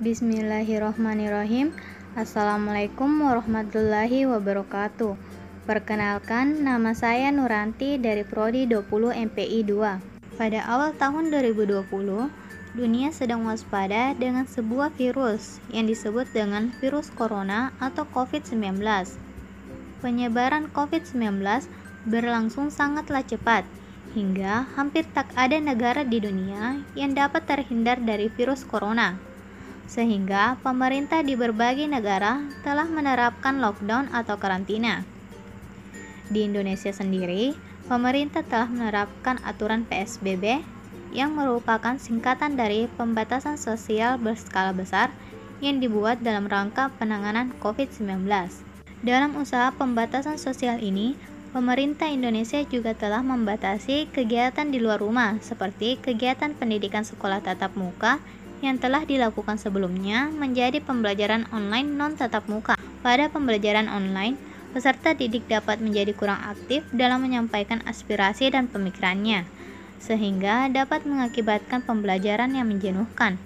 Bismillahirrohmanirrohim. Assalamualaikum warahmatullahi wabarakatuh. Perkenalkan, nama saya Nuranti dari Prodi 20 MPI 2. Pada awal tahun 2020, dunia sedang waspada dengan sebuah virus yang disebut dengan virus corona atau COVID-19. Penyebaran COVID-19 berlangsung sangatlah cepat, hingga hampir tak ada negara di dunia yang dapat terhindar dari virus corona. Sehingga pemerintah di berbagai negara telah menerapkan lockdown atau karantina. Di Indonesia sendiri, pemerintah telah menerapkan aturan PSBB yang merupakan singkatan dari pembatasan sosial berskala besar yang dibuat dalam rangka penanganan COVID-19. Dalam usaha pembatasan sosial ini, pemerintah Indonesia juga telah membatasi kegiatan di luar rumah seperti kegiatan pendidikan sekolah tatap muka yang telah dilakukan sebelumnya menjadi pembelajaran online non-tatap muka. Pada pembelajaran online, peserta didik dapat menjadi kurang aktif dalam menyampaikan aspirasi dan pemikirannya, sehingga dapat mengakibatkan pembelajaran yang menjenuhkan.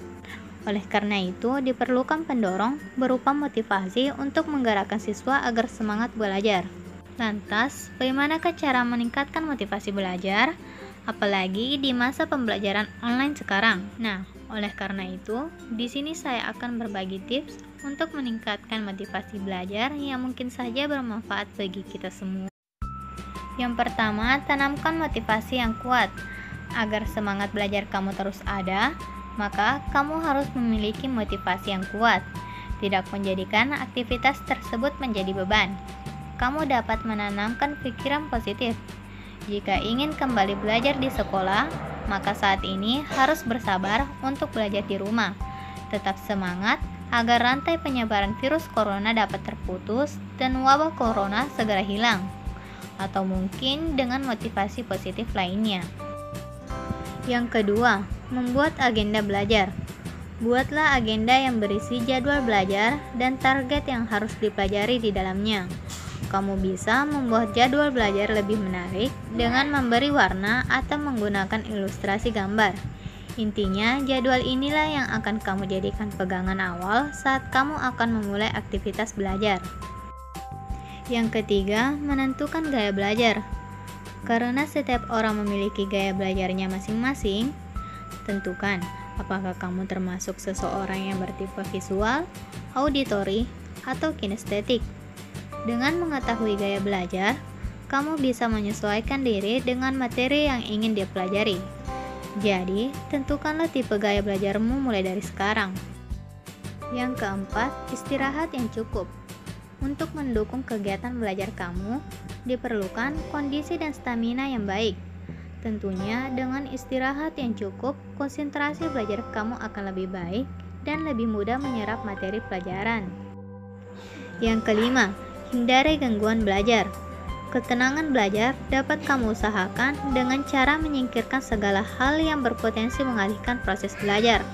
Oleh karena itu, diperlukan pendorong berupa motivasi untuk menggerakkan siswa agar semangat belajar. Lantas, bagaimanakah cara meningkatkan motivasi belajar? Apalagi di masa pembelajaran online sekarang. Nah, oleh karena itu, di sini saya akan berbagi tips untuk meningkatkan motivasi belajar yang mungkin saja bermanfaat bagi kita semua. Yang pertama, tanamkan motivasi yang kuat. Agar semangat belajar kamu terus ada, maka kamu harus memiliki motivasi yang kuat. Tidak menjadikan aktivitas tersebut menjadi beban. Kamu dapat menanamkan pikiran positif. Jika ingin kembali belajar di sekolah, maka saat ini harus bersabar untuk belajar di rumah. Tetap semangat agar rantai penyebaran virus corona dapat terputus dan wabah corona segera hilang. Atau mungkin dengan motivasi positif lainnya. Yang kedua, membuat agenda belajar. Buatlah agenda yang berisi jadwal belajar dan target yang harus dipelajari di dalamnya. Kamu bisa membuat jadwal belajar lebih menarik dengan memberi warna atau menggunakan ilustrasi gambar. Intinya, jadwal inilah yang akan kamu jadikan pegangan awal saat kamu akan memulai aktivitas belajar. Yang ketiga, menentukan gaya belajar. Karena setiap orang memiliki gaya belajarnya masing-masing, tentukan apakah kamu termasuk seseorang yang bertipe visual, auditory, atau kinestetik. Dengan mengetahui gaya belajar, kamu bisa menyesuaikan diri dengan materi yang ingin dipelajari. Jadi, tentukanlah tipe gaya belajarmu mulai dari sekarang. Yang keempat, istirahat yang cukup. Untuk mendukung kegiatan belajar kamu, diperlukan kondisi dan stamina yang baik. Tentunya, dengan istirahat yang cukup, konsentrasi belajar kamu akan lebih baik dan lebih mudah menyerap materi pelajaran. Yang kelima, hindari gangguan belajar. Ketenangan belajar dapat kamu usahakan dengan cara menyingkirkan segala hal yang berpotensi mengalihkan proses belajar.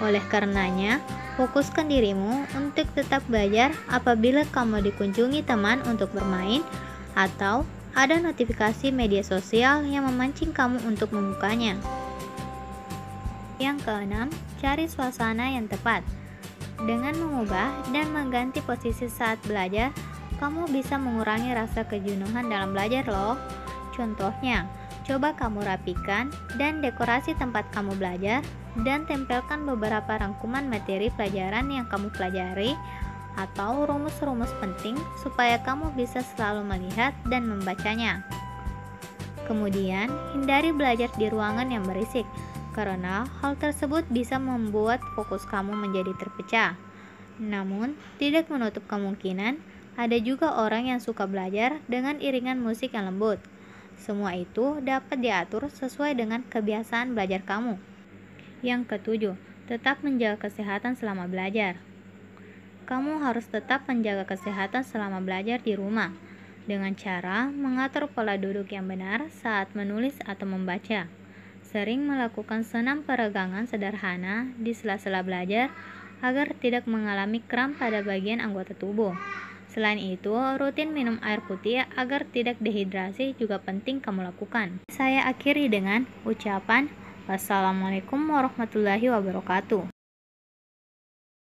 Oleh karenanya, fokuskan dirimu untuk tetap belajar apabila kamu dikunjungi teman untuk bermain atau ada notifikasi media sosial yang memancing kamu untuk membukanya. Yang keenam, cari suasana yang tepat. Dengan mengubah dan mengganti posisi saat belajar, kamu bisa mengurangi rasa kejenuhan dalam belajar loh. Contohnya, coba kamu rapikan dan dekorasi tempat kamu belajar dan tempelkan beberapa rangkuman materi pelajaran yang kamu pelajari atau rumus-rumus penting supaya kamu bisa selalu melihat dan membacanya. Kemudian, hindari belajar di ruangan yang berisik karena hal tersebut bisa membuat fokus kamu menjadi terpecah. Namun, tidak menutup kemungkinan ada juga orang yang suka belajar dengan iringan musik yang lembut. Semua itu dapat diatur sesuai dengan kebiasaan belajar kamu. Yang ketujuh, tetap menjaga kesehatan selama belajar. Kamu harus tetap menjaga kesehatan selama belajar di rumah dengan cara mengatur pola duduk yang benar saat menulis atau membaca. Sering melakukan senam peregangan sederhana di sela-sela belajar agar tidak mengalami kram pada bagian anggota tubuh. Selain itu, rutin minum air putih agar tidak dehidrasi juga penting kamu lakukan. Saya akhiri dengan ucapan wassalamualaikum warahmatullahi wabarakatuh.